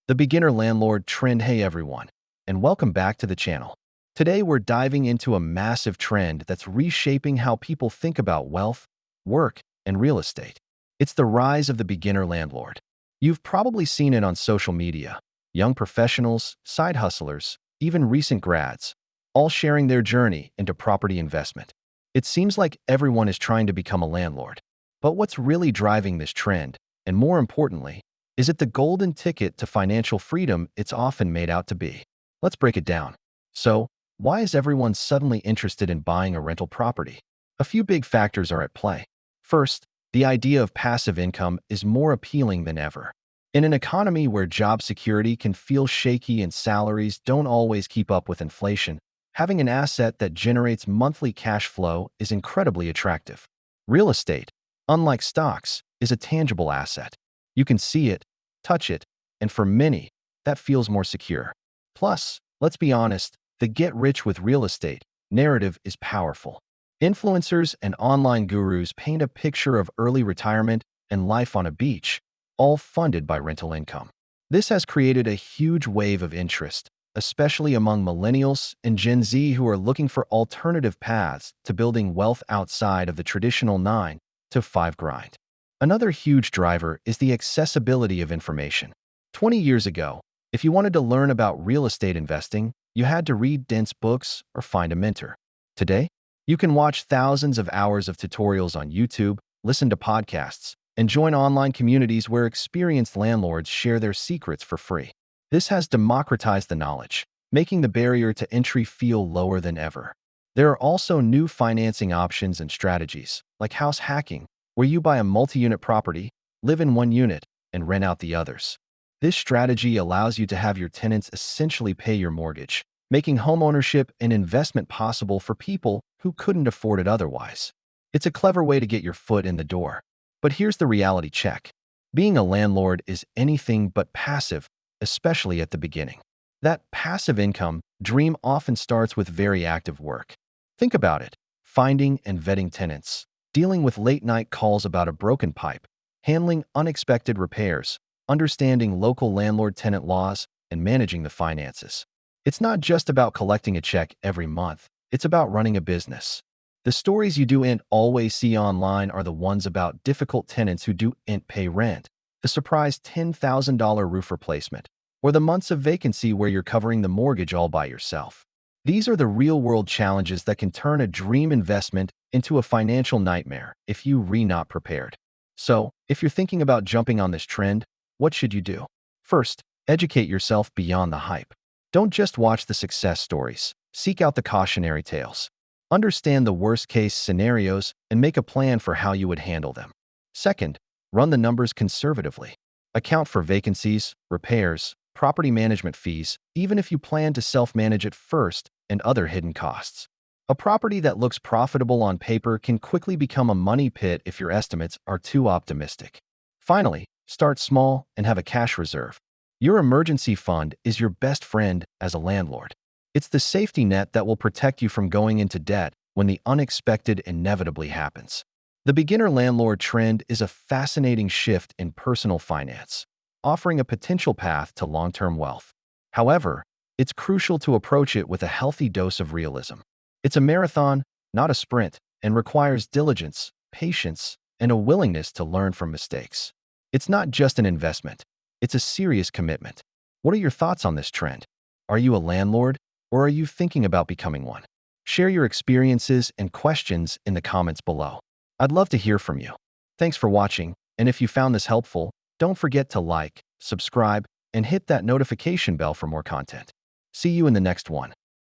The beginner landlord trend. Hey everyone, and welcome back to the channel. Today we're diving into a massive trend that's reshaping how people think about wealth, work, and real estate. It's the rise of the beginner landlord. You've probably seen it on social media. Young professionals, side hustlers, even recent grads, all sharing their journey into property investment. It seems like everyone is trying to become a landlord. But what's really driving this trend, and more importantly, is it the golden ticket to financial freedom it's often made out to be? Let's break it down. So, why is everyone suddenly interested in buying a rental property? A few big factors are at play. First, the idea of passive income is more appealing than ever. In an economy where job security can feel shaky and salaries don't always keep up with inflation, having an asset that generates monthly cash flow is incredibly attractive. Real estate, unlike stocks, is a tangible asset. You can see it, touch it, and for many, that feels more secure. Plus, let's be honest, the get rich with real estate narrative is powerful. Influencers and online gurus paint a picture of early retirement and life on a beach, all funded by rental income. This has created a huge wave of interest, especially among millennials and Gen Z who are looking for alternative paths to building wealth outside of the traditional 9 to 5 grind. Another huge driver is the accessibility of information. 20 years ago, if you wanted to learn about real estate investing, you had to read dense books or find a mentor. Today, you can watch thousands of hours of tutorials on YouTube, listen to podcasts, and join online communities where experienced landlords share their secrets for free. This has democratized the knowledge, making the barrier to entry feel lower than ever. There are also new financing options and strategies, like house hacking, where you buy a multi-unit property, live in one unit, and rent out the others. This strategy allows you to have your tenants essentially pay your mortgage, making homeownership an investment possible for people who couldn't afford it otherwise. It's a clever way to get your foot in the door. But here's the reality check. Being a landlord is anything but passive, especially at the beginning. That passive income dream often starts with very active work. Think about it: finding and vetting tenants, dealing with late-night calls about a broken pipe, handling unexpected repairs, understanding local landlord-tenant laws, and managing the finances. It's not just about collecting a check every month. It's about running a business. The stories you don't always see online are the ones about difficult tenants who don't pay rent, the surprise $10,000 roof replacement, or the months of vacancy where you're covering the mortgage all by yourself. These are the real-world challenges that can turn a dream investment into a financial nightmare if you're not prepared. So, if you're thinking about jumping on this trend, what should you do? First, educate yourself beyond the hype. Don't just watch the success stories. Seek out the cautionary tales. Understand the worst-case scenarios and make a plan for how you would handle them. Second, run the numbers conservatively. Account for vacancies, repairs, property management fees, even if you plan to self-manage it first, and other hidden costs. A property that looks profitable on paper can quickly become a money pit if your estimates are too optimistic. Finally, start small and have a cash reserve. Your emergency fund is your best friend as a landlord. It's the safety net that will protect you from going into debt when the unexpected inevitably happens. The beginner landlord trend is a fascinating shift in personal finance, offering a potential path to long-term wealth. However, it's crucial to approach it with a healthy dose of realism. It's a marathon, not a sprint, and requires diligence, patience, and a willingness to learn from mistakes. It's not just an investment. It's a serious commitment. What are your thoughts on this trend? Are you a landlord, or are you thinking about becoming one? Share your experiences and questions in the comments below. I'd love to hear from you. Thanks for watching, and if you found this helpful, don't forget to like, subscribe, and hit that notification bell for more content. See you in the next one.